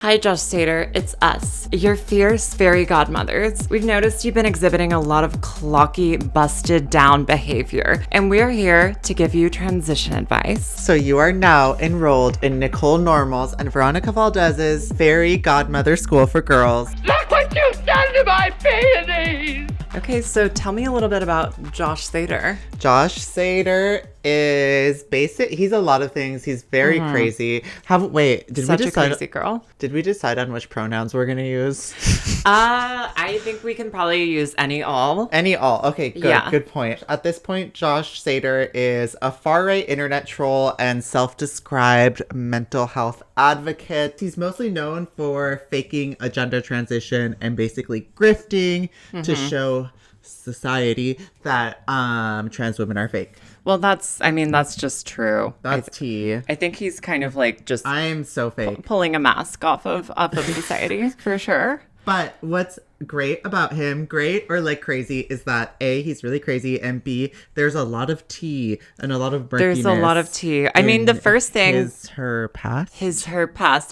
Hi, Josh Seitar. It's us, your fierce fairy godmothers. We've noticed you've been exhibiting a lot of clocky, busted down behavior, and we're here to give you transition advice. So you are now enrolled in Nicole Normal's and Veronica Valdez's Fairy Godmother School for Girls. Look what you've done to my peonies! Okay, so tell me a little bit about Josh Seitar. Josh Seitar is he's a lot of things. He's very crazy. Did Such we decide? a crazy girl. Did we decide on which pronouns we're gonna use? I think we can probably use any, all. Any, all. Okay, good. Yeah. Good point. At this point, Josh Seitar is a far-right internet troll and self-described mental health advocate. He's mostly known for faking a gender transition and basically grifting to show society that trans women are fake. Well, that's just true. That's tea. I think he's kind of like just I'm so fake. pulling a mask off of society for sure. But what's great about him, great or like crazy, is that A, he's really crazy, and B, there's a lot of tea and a lot of murkiness. There's a lot of tea. I mean, the first thing her past.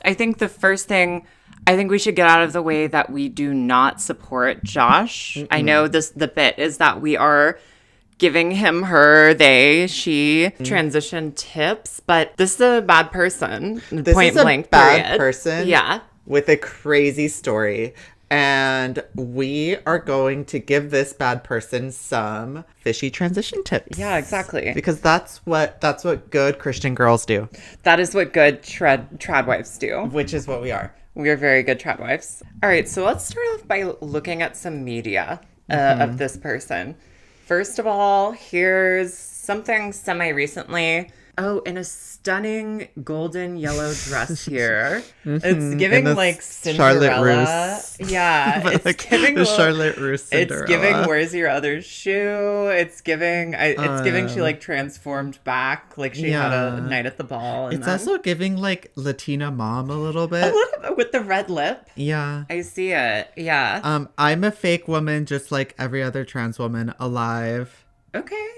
I think the first thing we should get out of the way that we do not support Josh. I know the bit is that we are giving him she transition tips, but this is a bad person. This point is a blank bad period. person. Yeah. With a crazy story. And we are going to give this bad person some fishy transition tips. Yeah, exactly. Because that's what good Christian girls do. That is what good trad wives do. Which is what we are. We are very good trad wives. All right, so let's start off by looking at some media of this person. First of all, here's something semi-recently. Oh, in a stunning golden yellow dress here. It's giving like Cinderella. Yeah, it's giving the Charlotte Russe Cinderella. It's giving Where's Your Other Shoe? It's giving she like transformed back, like she had a night at the ball. And it's also giving like Latina mom a little bit with the red lip. Yeah, I see it. Yeah. I'm a fake woman, just like every other trans woman alive. Okay.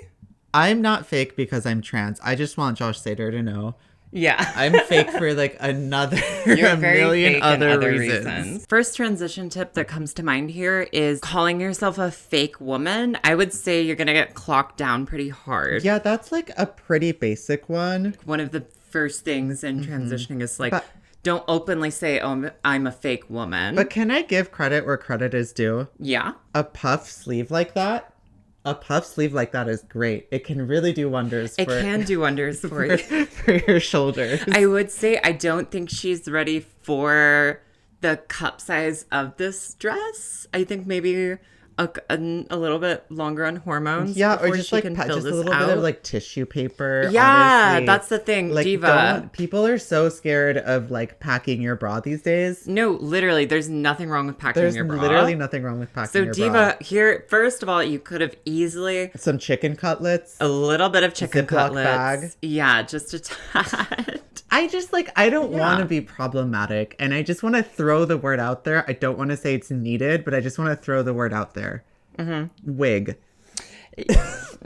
I'm not fake because I'm trans. I just want Josh Seitar to know. Yeah. I'm fake for like a million other reasons. First transition tip that comes to mind here is calling yourself a fake woman. I would say you're going to get clocked down pretty hard. Yeah, that's like a pretty basic one. One of the first things in transitioning is like, don't openly say, oh, I'm a fake woman. But can I give credit where credit is due? Yeah. A puff sleeve like that is great. It can really do wonders for you. For your shoulders. I would say I don't think she's ready for the cup size of this dress. I think maybe a little bit longer on hormones. Yeah, or just like just a little bit of like tissue paper. Yeah, honestly. That's the thing, like, diva. People are so scared of like packing your bra these days. No, literally, there's nothing wrong with packing your bra. There's literally nothing wrong with packing your bra. So diva, here, first of all, you could have easily some chicken cutlets, a little bit of chicken cutlets, bag. Yeah, just a tad. I don't want to be problematic, and I just want to throw the word out there. I don't want to say it's needed, but I just want to throw the word out there. Wig.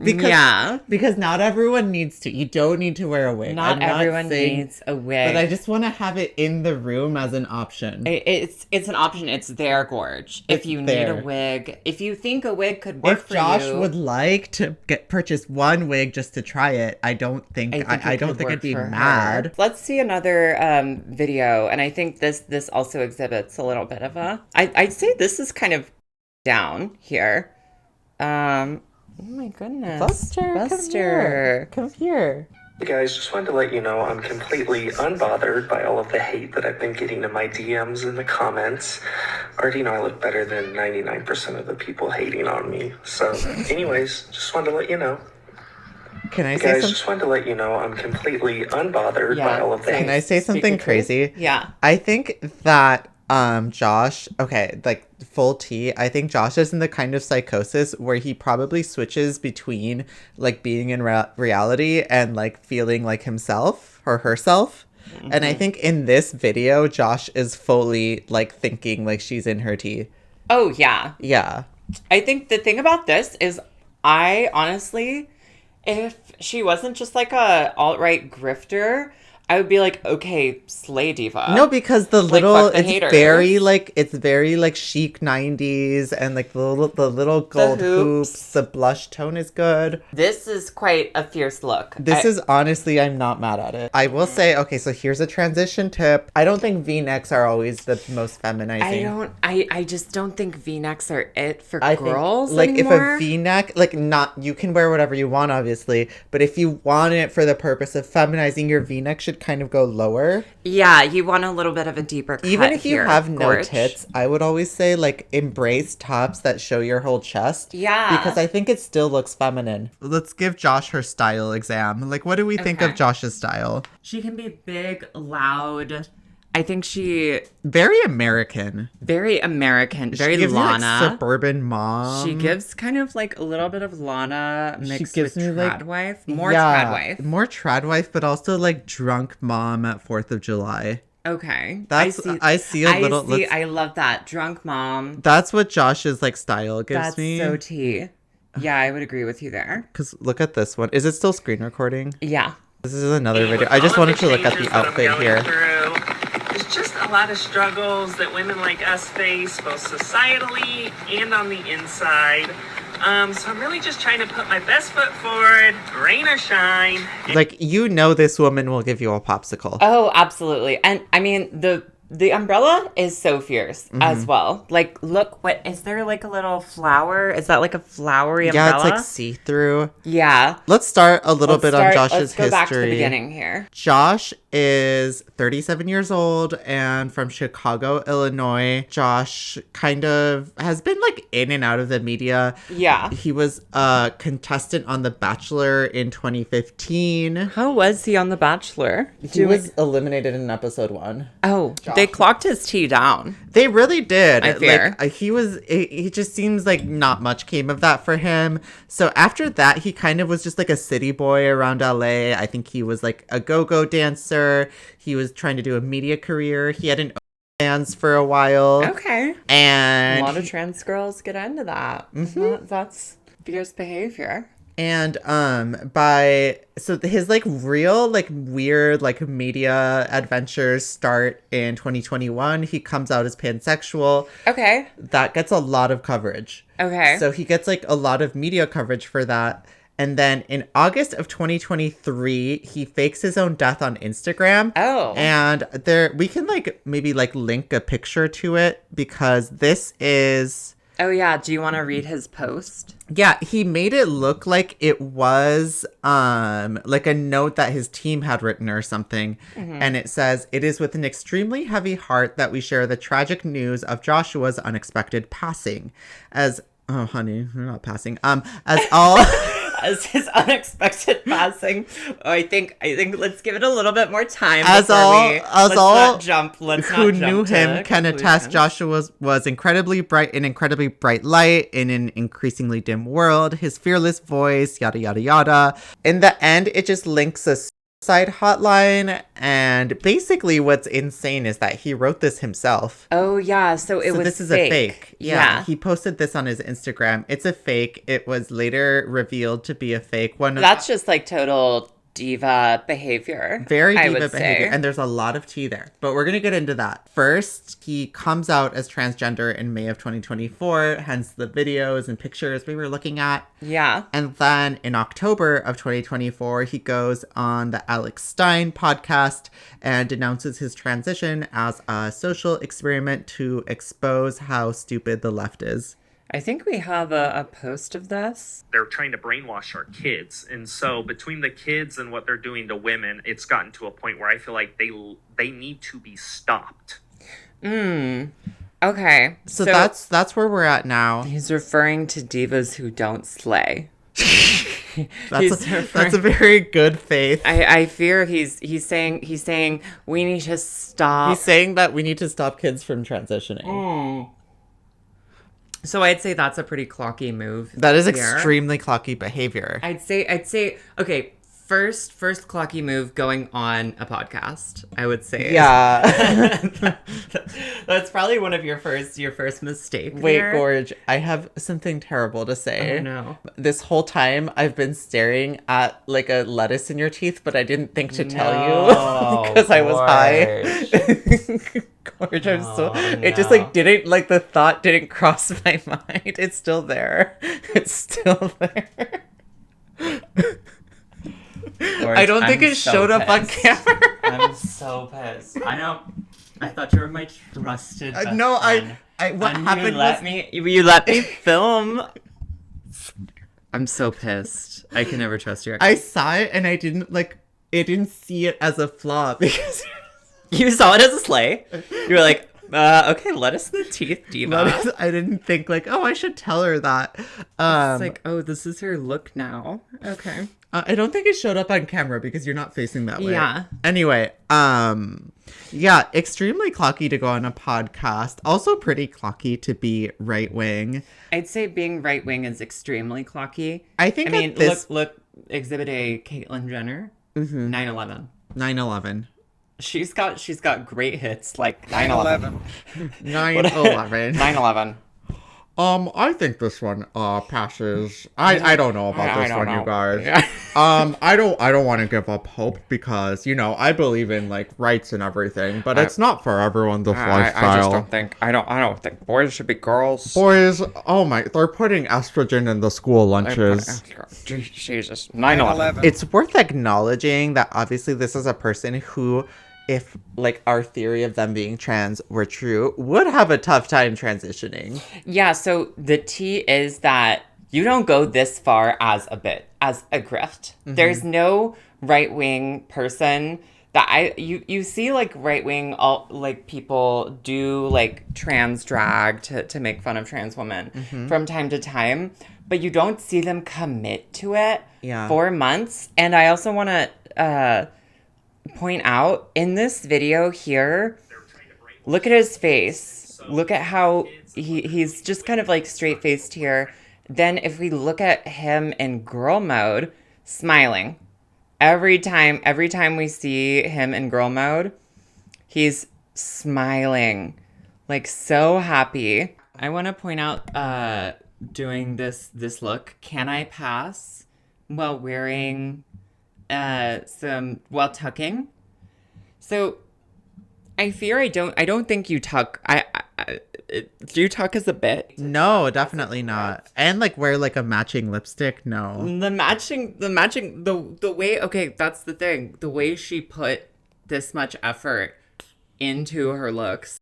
Because not everyone needs to. You don't need to wear a wig. Not everyone needs a wig. But I just want to have it in the room as an option. It's an option. It's there, Gorge. If you need a wig, if you think a wig could work for you. If Josh would like to purchase one wig just to try it, I don't think I'd be mad. Let's see another video, and I think this also exhibits a little bit of I'd say this is kind of down here. Oh my goodness. Buster. Come here. Hey guys, just wanted to let you know I'm completely unbothered by all of the hate that I've been getting in my DMs and the comments. I already know I look better than 99% of the people hating on me. So anyways, just wanted to let you know. Just wanted to let you know I'm completely unbothered by all of the hate. Can I say something crazy? Yeah. I think that Josh, okay, like full tea, I think Josh is in the kind of psychosis where he probably switches between like being in reality and like feeling like himself or herself. And I think in this video, Josh is fully like thinking like she's in her tea. Oh, yeah. Yeah. I think the thing about this is I honestly, if she wasn't just like a alt-right grifter, I would be like, okay, slay diva. No, because the Like, little fuck the it's haters. very like chic 90s, and like the little gold hoops. The blush tone is good. This is quite a fierce look. This is honestly, I'm not mad at it. I will say, okay, so here's a transition tip. I don't think V-necks are always the most feminizing. I just don't think V-necks are it for I girls think, like, anymore. if a V-neck, like, not, you can wear whatever you want, obviously, but if you want it for the purpose of feminizing, your V-neck should kind of go lower. Yeah, you want a little bit of a deeper cut. Even if you here, have no gorge. tits, I would always say, like, embrace tops that show your whole chest. Yeah. Because I think it still looks feminine. Let's give Josh her style exam. Like, what do we think of Josh's style? She can be big, loud. I think Very American. very American, very She gives me, Lana. like, suburban mom. She gives kind of like a little bit of Lana mixed gives with me, like- Tradwife. More Tradwife. More Tradwife, but also like drunk mom at 4th of July. Okay. I see a little. I love that. Drunk mom. That's what Josh's like style gives That's me. so tea. Yeah, I would agree with you there. Because look at this one. Is it still screen recording? Yeah. This is another video. I just wanted to look at the outfit here. There's just a lot of struggles that women like us face, both societally and on the inside. So I'm really just trying to put my best foot forward, rain or shine. Like, you know, this woman will give you a popsicle. Oh, absolutely. And I mean, the umbrella is so fierce Mm-hmm. as well. Like, look, what is there like a little flower? Is that like a flowery Yeah, umbrella? it's like see-through. Yeah. Let's start a little bit on Josh's Let's go history. back to the beginning here. Josh is 37 years old and from Chicago, Illinois. Josh kind of has been like in and out of the media. Yeah. He was a contestant on The Bachelor in 2015. How was he on The Bachelor? He was eliminated in episode 1. Oh, they clocked his tea down. They really did. I fear. Like, he just seems like not much came of that for him. So after that, he kind of was just like a city boy around LA. I think he was like a go-go dancer. He was trying to do a media career. He had an OnlyFans for a while. Okay. And A lot of trans girls get into that. Mm-hmm. That's fierce behavior. And his like real like weird like media adventures start in 2021. He comes out as pansexual. Okay. That gets a lot of coverage. Okay. So he gets like a lot of media coverage for that. And then in August of 2023, he fakes his own death on Instagram. Oh. And we can like maybe like link a picture to it because this is... Oh, yeah. Do you want to read his post? Yeah, he made it look like it was like a note that his team had written or something. Mm-hmm. And it says, "It is with an extremely heavy heart that we share the tragic news of Joshua's unexpected passing. As oh honey, we're not passing. As all As his unexpected passing. Oh, I think let's give it a little bit more time. Let's not jump who knew him can attest Joshua was incredibly bright, an incredibly bright light in an increasingly dim world. His fearless voice, yada yada yada." In the end, it just links a suicide hotline, and basically what's insane is that he wrote this himself. Oh, yeah. So This is a fake. Yeah. He posted this on his Instagram. It's a fake. It was later revealed to be a fake one. That's just like total diva behavior. Very I diva would behavior. say. And there's a lot of tea there. But we're going to get into that. First, he comes out as transgender in May of 2024, hence the videos and pictures we were looking at. Yeah. And then in October of 2024, he goes on the Alex Stein podcast and denounces his transition as a social experiment to expose how stupid the left is. I think we have a post of this. They're trying to brainwash our kids. And so between the kids and what they're doing to women, it's gotten to a point where I feel like they need to be stopped. Okay. So that's where we're at now. He's referring to divas who don't slay. That's a very good faith. I fear he's saying we need to stop. He's saying that we need to stop kids from transitioning. So I'd say that's a pretty clocky move. That is here. extremely clocky behavior. I'd say okay, First Clocky move going on a podcast, I would say. Yeah. That's probably one of your first mistakes. Wait, Gorge, I have something terrible to say. Oh, no. This whole time I've been staring at like a lettuce in your teeth, but I didn't think to tell you because I was high. Gorge, I'm it just like didn't, like the thought didn't cross my mind. It's still there. It's still there. I don't think it showed up on camera. I'm so pissed. I know. I thought you were my trusted best No, friend. what And happened you let me film. I'm so pissed. I can never trust you. I saw it and I didn't see it as a flaw because You saw it as a slay. You were like, okay, lettuce in the teeth, diva. I didn't think like, oh, I should tell her that. It's like, oh, this is her look now. Okay. I don't think it showed up on camera because you're not facing that way. Yeah. Anyway, yeah, extremely clocky to go on a podcast. Also pretty clocky to be right wing. I'd say being right wing is extremely clocky. I think look, Exhibit A, Caitlyn Jenner, 9/11. 9/11. She's got great hits like 9/11. 9/11. 9/11. I think this one passes. I don't know about this one, you guys. Yeah. I don't want to give up hope because, you know, I believe in like rights and everything, but it's not for everyone this lifestyle. I just don't think I don't think boys should be girls. Boys, oh my, they're putting estrogen in the school lunches. Jesus. 9/11. It's worth acknowledging that obviously this is a person who, if like our theory of them being trans were true, would have a tough time transitioning. Yeah, so the tea is that you don't go this far as a grift. There's no right-wing person that you see like right-wing all like people do like trans drag to make fun of trans women from time to time, but you don't see them commit to it for months. And I also want to point out in this video here, look at his face. Look at how he's just kind of like straight faced here. Then if we look at him in girl mode, smiling. Every time we see him in girl mode, he's smiling. Like so happy. I want to point out doing this look. Can I pass while wearing while tucking? So I fear I don't think you tuck. Do you tuck as a bit? No, definitely not. And like wear like a matching lipstick? No. The matching the way, okay, that's the thing. The way she put this much effort into her looks,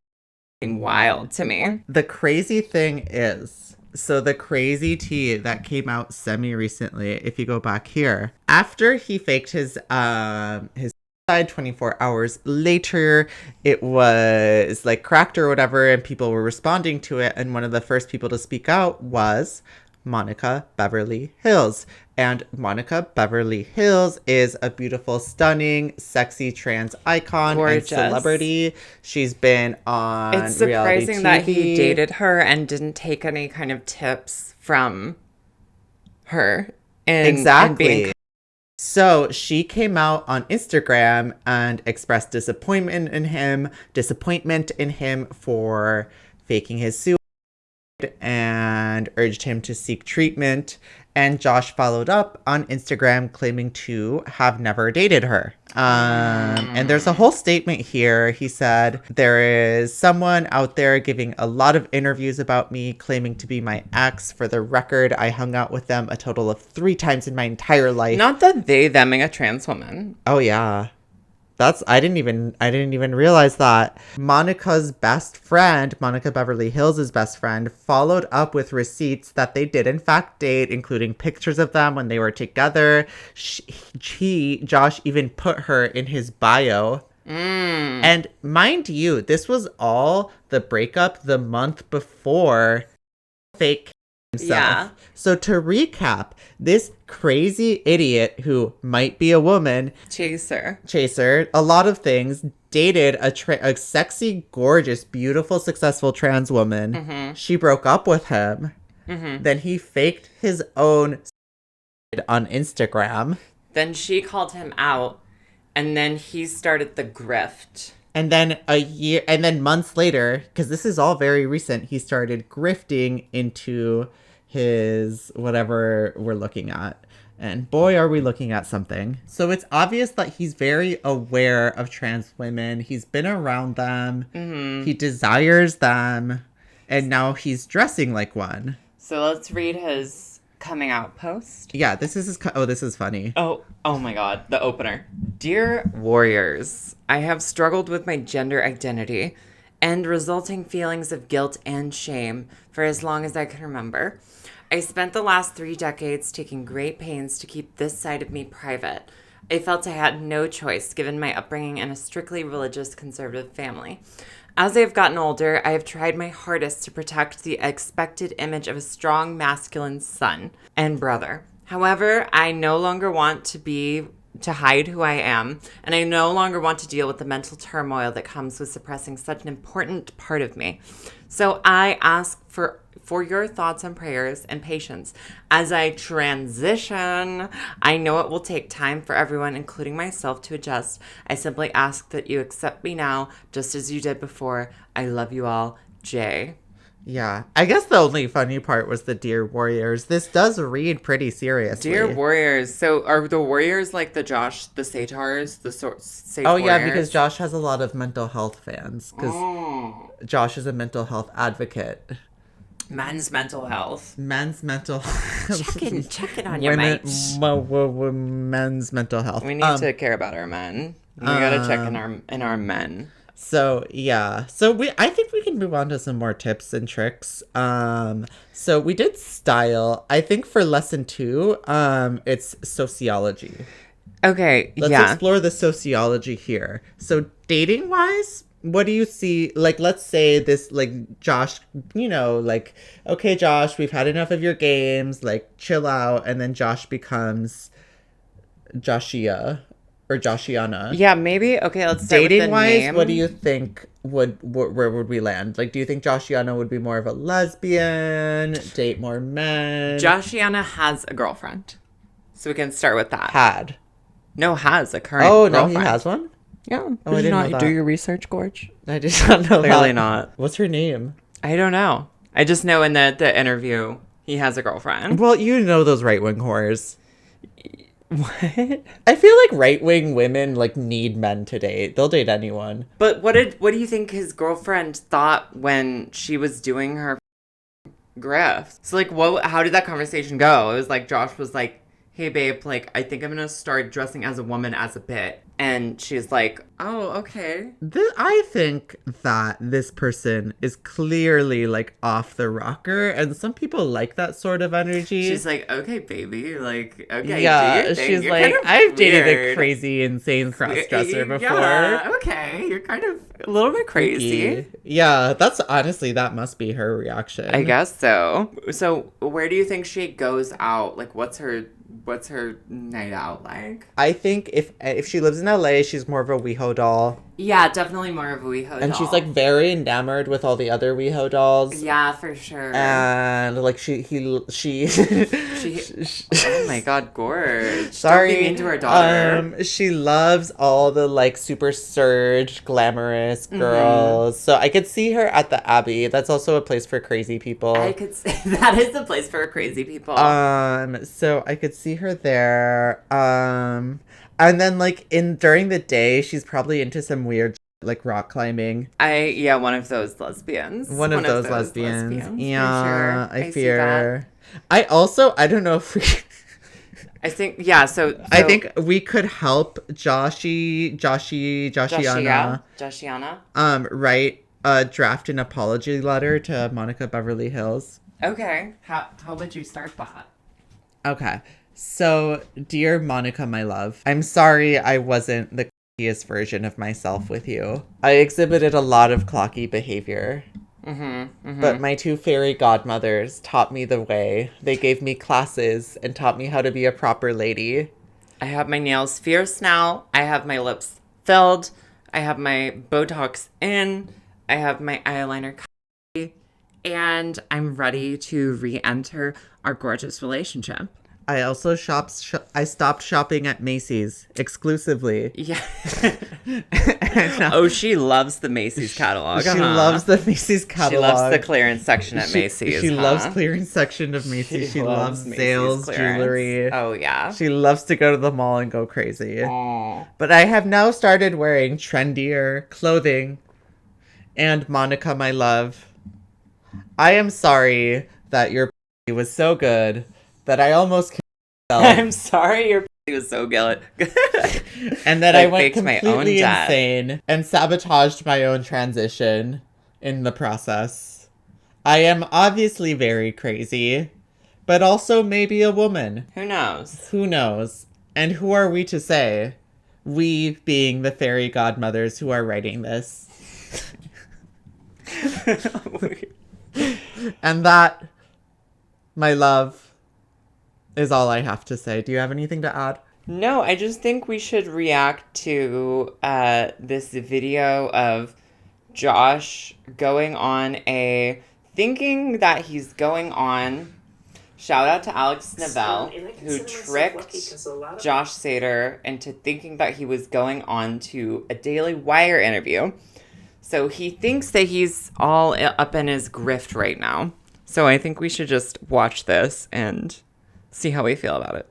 wild to me. The crazy thing is, so the crazy tea that came out semi-recently, if you go back here, after he faked his suicide, 24 hours later, it was like cracked or whatever, and people were responding to it, and one of the first people to speak out was Monica Beverly Hills. And Monica Beverly Hills is a beautiful, stunning, sexy trans icon and celebrity. She's been on It's surprising that he TV. dated her and didn't take any kind of tips from her. Exactly. So she came out on Instagram and expressed disappointment in him for faking his suicide and urged him to seek treatment. And Josh followed up on Instagram claiming to have never dated her. And there's a whole statement here. He said, there is someone out there giving a lot of interviews about me, claiming to be my ex. For the record, I hung out with them a total of 3 times in my entire life. Not that theming a trans woman. Oh, yeah. I didn't even realize that. Monica's best friend, Monica Beverly Hills' best friend, followed up with receipts that they did in fact date, including pictures of them when they were together. Josh even put her in his bio. And mind you, this was all the breakup the month before fake himself. Yeah. So to recap, this crazy idiot who might be a woman, Chaser, a lot of things, dated a sexy, gorgeous, beautiful, successful trans woman. She broke up with him. Then he faked his own on Instagram. Then she called him out, and then he started the grift. And then months later, because this is all very recent, he started grifting into his whatever we're looking at. And boy, are we looking at something. So it's obvious that he's very aware of trans women. He's been around them. Mm-hmm. He desires them. And now he's dressing like one. So let's read his coming out post. Yeah, this is this is funny. Oh my God, the opener. Dear warriors, I have struggled with my gender identity and resulting feelings of guilt and shame for as long as I can remember. I spent the last 3 decades taking great pains to keep this side of me private. I felt I had no choice given my upbringing in a strictly religious conservative family. As I have gotten older, I have tried my hardest to protect the expected image of a strong masculine son and brother. However, I no longer want to hide who I am, and I no longer want to deal with the mental turmoil that comes with suppressing such an important part of me. So I ask for your thoughts and prayers and patience as I transition. I know it will take time for everyone, including myself, to adjust. I simply ask that you accept me now, just as you did before. I love you all, Jay. Yeah, I guess the only funny part was the Dear Warriors. This does read pretty seriously. Dear Warriors. So are the Warriors like the Josh, the Seitars, the Safe Oh, Warriors? yeah, because Josh has a lot of mental health fans. Because Josh is a mental health advocate. Men's mental health. Men's mental health. Check it on your mates. Men's mental health. We need to care about our men. We gotta check in our men. So yeah, I think we can move on to some more tips and tricks. So we did style. I think for lesson 2, it's sociology. Okay, Let's explore the sociology here. So dating wise, what do you see? Like, let's say this, like, Josh, okay, Josh, we've had enough of your games, like, chill out. And then Josh becomes Joshia or Joshiana. Yeah, maybe. Okay, let's start dating with the wise, name. what do you think where would we land? Like, do you think Joshiana would be more of a lesbian, date more men? Joshiana has a girlfriend. So we can start with that. Has a current girlfriend. No, he has one? Yeah. Oh, I didn't know that. Do your research, Gorge? I did not know Clearly that. not. What's her name? I don't know. I just know in the interview he has a girlfriend. Well, you know those right-wing whores. What? I feel like right-wing women, like, need men to date. They'll date anyone. But what do you think his girlfriend thought when she was doing her grift? So, like, how did that conversation go? It was like Josh was like, hey, babe, like, I think I'm going to start dressing as a woman as a bit. And she's like, oh, okay. I think that this person is clearly, like, off the rocker. And some people like that sort of energy. She's like, okay, baby. Like, okay. Yeah, do your thing. she's You're like, kind of I've dated a weird. crazy, insane cross-dresser before. Yeah, okay. You're kind of a little bit crazy. Yeah, that must be her reaction. I guess so. So where do you think she goes out? Like, what's her night out like? I think if she lives in LA, she's more of a WeHo doll. Yeah, definitely more of a WeHo doll. And she's like very enamored with all the other WeHo dolls. Yeah, for sure. And like she oh my God, Gorge. Sorry. Don't be mean to her daughter. She loves all the like super surge glamorous girls. So I could see her at the Abbey. That's also a place for crazy people. I could say that is a place for crazy people. So I could see her there. And then like during the day, she's probably into some weird like rock climbing. One of those lesbians. One of those lesbians. Yeah, sure. I fear. I don't know if we. I think so. I think we could help Joshiana. Write a draft an apology letter to Monica Beverly Hills. Okay. How would you start that? Okay. So, dear Monica, my love, I'm sorry I wasn't the clockiest version of myself with you. I exhibited a lot of clocky behavior. But my 2 fairy godmothers taught me the way. They gave me classes and taught me how to be a proper lady. I have my nails fierce now. I have my lips filled. I have my Botox in. I have my eyeliner covered. And I'm ready to re-enter our gorgeous relationship. I also I stopped shopping at Macy's exclusively. Yeah. Oh, she loves the Macy's catalog. She loves the Macy's catalog. She loves the clearance section at Macy's. She loves clearance section of Macy's. She loves sales, jewelry. Oh, yeah. She loves to go to the mall and go crazy. Aww. But I have now started wearing trendier clothing. And Monica, my love, I am sorry that your was so good that I almost killed myself. I'm sorry your was so good. And that I went completely insane and sabotaged my own transition in the process. I am obviously very crazy, but also maybe a woman. Who knows? Who knows? And who are we to say? We being the fairy godmothers who are writing this. And that, my love, is all I have to say. Do you have anything to add? No, I just think we should react to this video of Josh going on thinking that he's going on. Shout out to Alex Neville, who tricked Josh Seitar into thinking that he was going on to a Daily Wire interview. So he thinks that he's all up in his grift right now. So I think we should just watch this and see how we feel about it.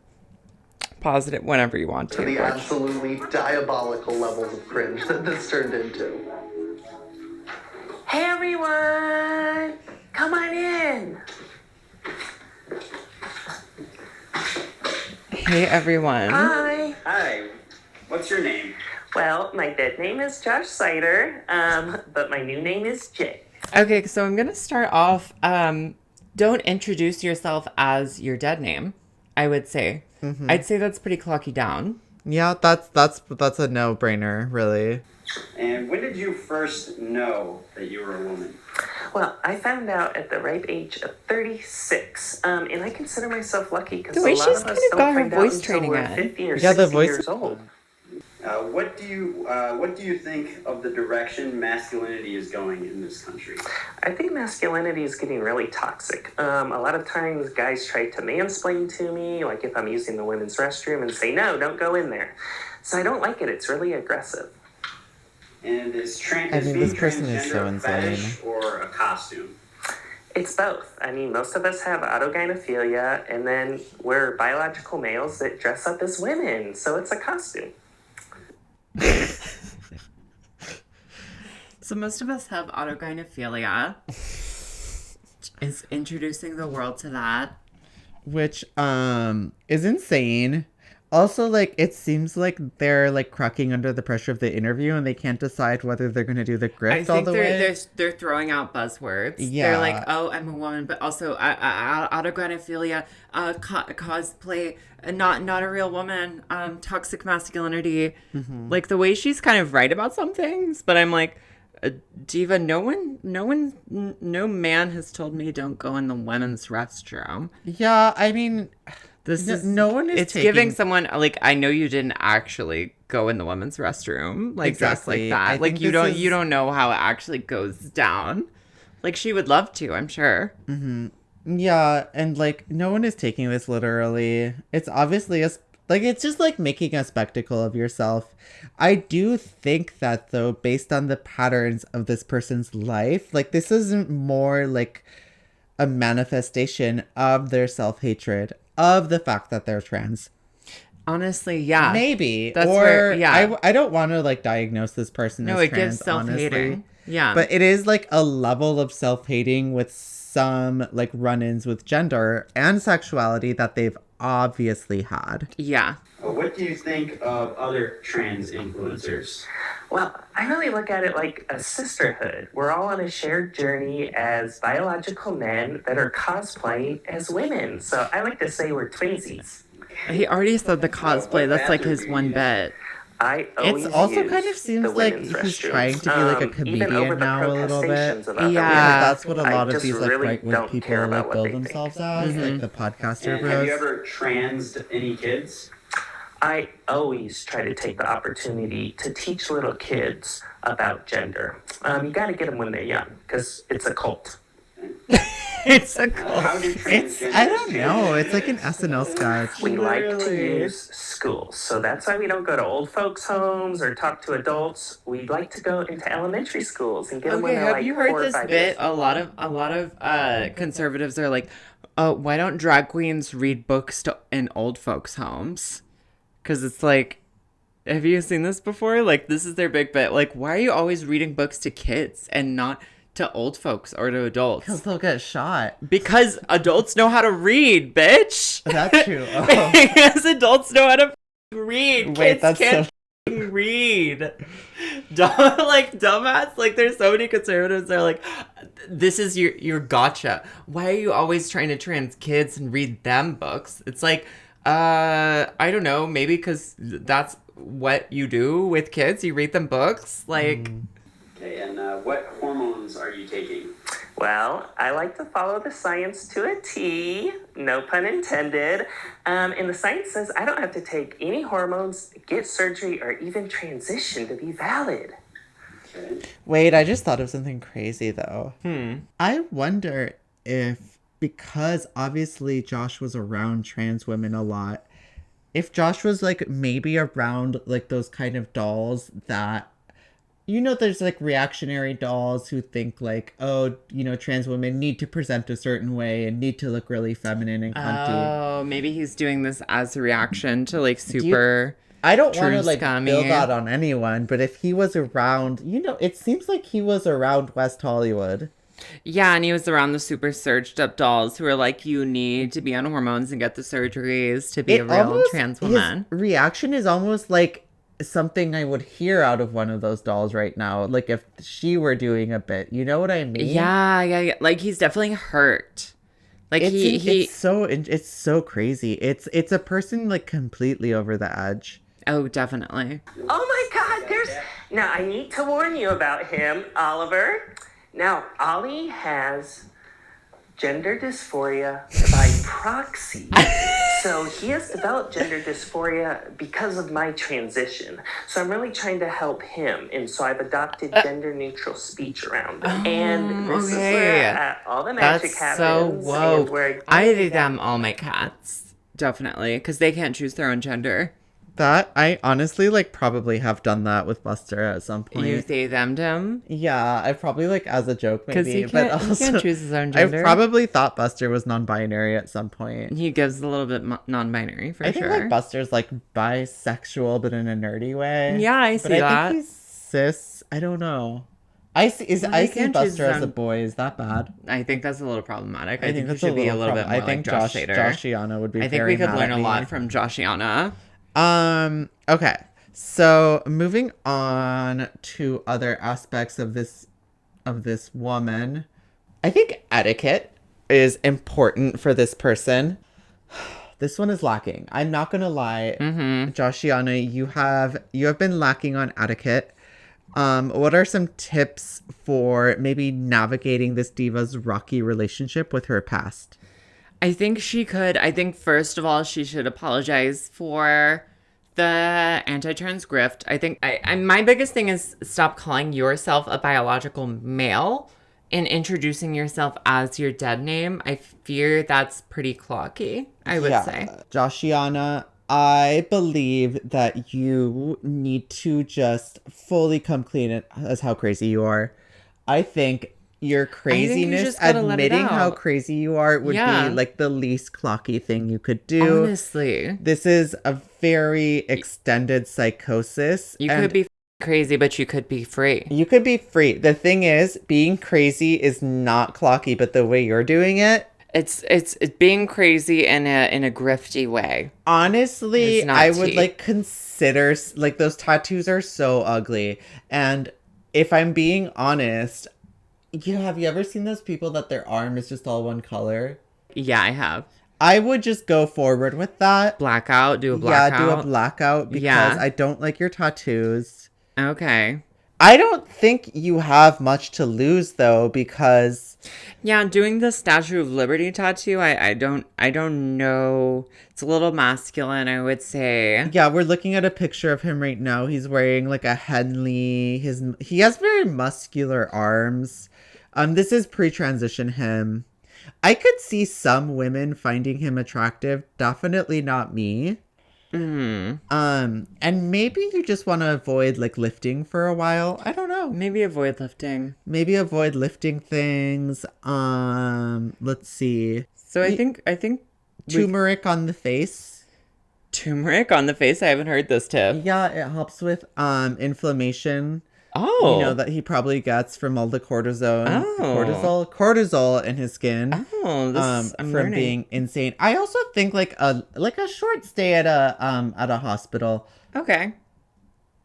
Pause it whenever you want to. The absolutely diabolical levels of cringe that this turned into. Hey everyone! Come on in! Hey everyone. Hi! Hi, what's your name? Well, my dead name is Josh Seitar, but my new name is Jay. Okay, so I'm gonna start off. Don't introduce yourself as your dead name, I would say. Mm-hmm. I'd say that's pretty Clocky down. Yeah, that's a no-brainer, really. And when did you first know that you were a woman? Well, I found out at the ripe age of 36, and I consider myself lucky because a way lot she's of kind us of don't got her find voice out until training we're at. 50 or Yeah, the 60 voice- years old. What do you think of the direction masculinity is going in this country? I think masculinity is getting really toxic. A lot of times guys try to mansplain to me, like if I'm using the women's restroom, and say, no, don't go in there. So I don't like it. It's really aggressive. And is this person is so transgender a insane. fetish or a costume? It's both. I mean, most of us have autogynephilia, and then we're biological males that dress up as women, so it's a costume. So most of us have autogynephilia. Is introducing the world to that. Which is insane. Also, like, it seems like they're like cracking under the pressure of the interview and they can't decide whether they're going to do the grift all the way. They're throwing out buzzwords. Yeah. They're like, oh, I'm a woman, but also autogynephilia, cosplay, not a real woman, toxic masculinity. Mm-hmm. Like the way she's kind of right about some things, but I'm like, Diva, no man has told me don't go in the women's restroom. Yeah, I mean, no one is. It's giving someone like, I know you didn't actually go in the women's restroom, like exactly. Just like that. Like you don't know how it actually goes down. Like she would love to, I'm sure. Mm-hmm. Yeah, and like no one is taking this literally. It's obviously it's just like making a spectacle of yourself. I do think that though, based on the patterns of this person's life, like this isn't more like a manifestation of their self-hatred, of the fact that they're trans. Honestly, yeah. Maybe. I don't want to like diagnose this person as trans, it gives self-hating. Honestly. Yeah. But it is like a level of self-hating with some like run-ins with gender and sexuality that they've obviously had. Yeah. What do you think of other trans influencers? Well, I really look at it like a sisterhood. We're all on a shared journey as biological men that are cosplaying as women. So I like to say we're twinsies. He already said the cosplay. That's like his one bet. It also kind of seems like he's trying to be like a comedian now a little bit. Yeah, that's what a lot of these like right-wing people like build themselves as, like the podcaster bros. Have you ever transed any kids? I always try to take the opportunity to teach little kids about gender. You got to get them when they're young because it's a cult. It's a How do transgenders I don't feel? know. It's like an SNL sketch. We like to Literally. use schools, so that's why we don't go to old folks' homes or talk to adults. We like to go into elementary schools and get them when Okay, they're have like you 4 heard or this 5 bit? years A lot of conservatives are like, "Oh, why don't drag queens read books in old folks' homes?" Because it's like, have you seen this before? Like, this is their big bit. Like, why are you always reading books to kids and not to old folks or to adults? Because they'll get shot. Because adults know how to read, bitch. That's true. Oh. Because adults know how to read. Wait, Kids that's can't read. Dumbass. Like, there's so many conservatives that are like, this is your gotcha. Why are you always trying to trans kids and read them books? It's like, I don't know. Maybe because that's what you do with kids. You read them books. Like, Okay, and what hormones are you taking? Well, I like to follow the science to a T, no pun intended. And the science says I don't have to take any hormones, get surgery, or even transition to be valid. Okay. Wait, I just thought of something crazy though. I wonder if, because obviously Josh was around trans women a lot, if Josh was like maybe around like those kind of dolls that, you know, there's like reactionary dolls who think like, oh, you know, trans women need to present a certain way and need to look really feminine and cunty. oh, maybe he's doing this as a reaction to like super. I don't want to True like scummy. build that on anyone, but if he was around, you know, it seems like he was around West Hollywood. Yeah, and he was around the super surged up dolls who were like, you need to be on hormones and get the surgeries to be a real trans woman. His reaction is almost like something I would hear out of one of those dolls right now. Like if she were doing a bit, you know what I mean? Yeah. Like he's definitely hurt. Like It's so crazy. It's a person like completely over the edge. Oh, definitely. Oh my God, Now, I need to warn you about him, Oliver. Now, Ollie has gender dysphoria by proxy. So he has developed gender dysphoria because of my transition. So I'm really trying to help him. And so I've adopted gender neutral speech around him. And this is where all the magic That's so happens. woke. And where I date them all my cats. Definitely. Because they can't choose their own gender. That I honestly like probably have done that with Buster at some point. You they them him? Yeah, I probably like as a joke maybe, Because he but can't, also he can't choose his own gender. I probably thought Buster was non-binary at some point. He gives a little bit non-binary for I think sure. like Buster's like bisexual, but in a nerdy way. Yeah, I see but I that. think he's cis. I don't know. I see can't choose Buster his as a own- boy. Is that bad? I think that's a little problematic. I think you that's should be a little bit more I think like Josh Seitar. Joshiana would be. I think very we could mad learn at a me. lot from Joshiana. Okay. So moving on to other aspects of this woman, I think etiquette is important for this person. This one is lacking. I'm not gonna lie, Joshiana, you have been lacking on etiquette. What are some tips for maybe navigating this diva's rocky relationship with her past? I think she could. I think first of all, she should apologize for the anti-trans grift. I think my biggest thing is stop calling yourself a biological male and introducing yourself as your dead name. I fear that's pretty clocky, I would say. Joshiana, I believe that you need to just fully come clean as how crazy you are. I think your craziness, just gotta let it admitting how out. crazy you are would Yeah. be like the least clocky thing you could do. Honestly. This is a very extended psychosis. You and could be crazy, but you could be free. You could be free. The thing is, being crazy is not clocky, but the way you're doing it, It's being crazy in a grifty way. honestly, It's not I would tea. like consider like those tattoos are so ugly. And if I'm being honest, have you ever seen those people that their arm is just all one color? Yeah, I have. I would just go forward with that. Blackout, do a blackout. Yeah, do a blackout because Yeah. I don't like your tattoos. Okay. I don't think you have much to lose though, because Yeah, doing the Statue of Liberty tattoo, I don't know. It's a little masculine, I would say. yeah, we're looking at a picture of him right now. He's wearing like a Henley. He has very muscular arms. This is pre-transition him. I could see some women finding him attractive. Definitely not me. And maybe you just want to avoid like lifting for a while. I don't know. Maybe avoid lifting. Maybe avoid lifting things. Let's see. So I think Turmeric on the face. turmeric on the face. I haven't heard this tip. Yeah, it helps with inflammation. Oh, You know that he probably gets from all the cortisol in his skin. Oh, this I'm from learning. being insane. I also think like a short stay at a hospital. Okay.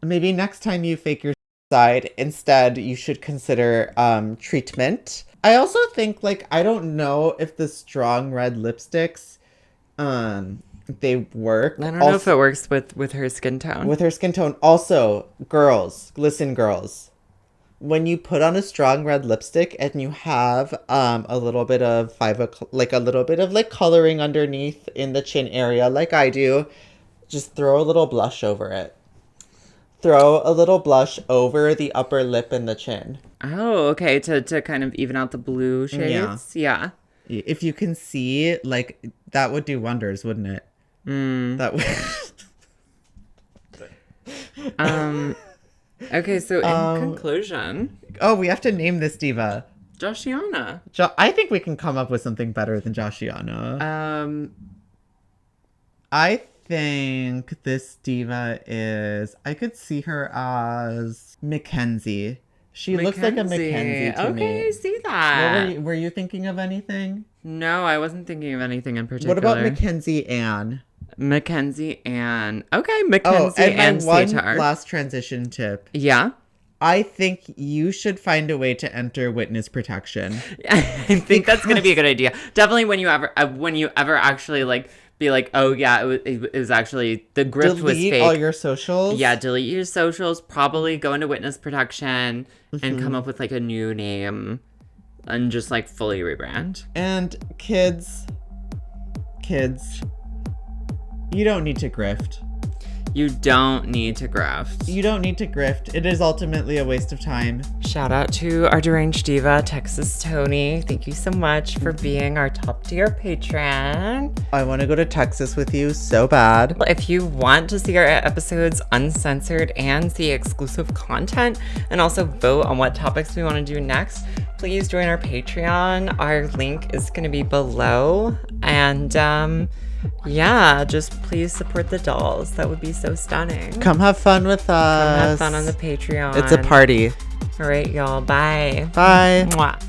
Maybe next time you fake your side, instead you should consider treatment. I also think like I don't know if the strong red lipsticks they work. I don't know if it works with her skin tone. With her skin tone. Also, girls, listen, girls. When you put on a strong red lipstick and you have a little bit of coloring underneath in the chin area, like I do, just throw a little blush over it. Throw a little blush over the upper lip and the chin. Oh, okay. To kind of even out the blue shades. Yeah. If you can see, like, that would do wonders, wouldn't it? That would. Okay, so in conclusion, we have to name this diva. Joshiana. I think we can come up with something better than Joshiana. I think this diva is. I could see her as Mackenzie. She looks like a Mackenzie to me. Okay, I see that. Were you thinking of anything? No, I wasn't thinking of anything in particular. What about Mackenzie Ann? Mackenzie Ann. Okay, Mackenzie Ann one Seiter. last transition tip. Yeah. I think you should find a way to enter witness protection. I think that's going to be a good idea. Definitely when you ever actually like be like, oh yeah, it was actually the grift was fake. Delete all your socials. Yeah, delete your socials. Probably go into witness protection and come up with like a new name and just like fully rebrand. And kids, you don't need to grift. You don't need to graft. You don't need to grift. It is ultimately a waste of time. Shout out to our deranged diva, Texas Tony. Thank you so much for being our top tier patron. I want to go to Texas with you so bad. If you want to see our episodes uncensored and see exclusive content and also vote on what topics we want to do next, please join our Patreon. Our link is going to be below. And yeah, just please support the dolls. That would be so stunning. Come have fun with us. Come have fun on the Patreon. It's a party. All right, y'all. Bye. Bye. Mwah.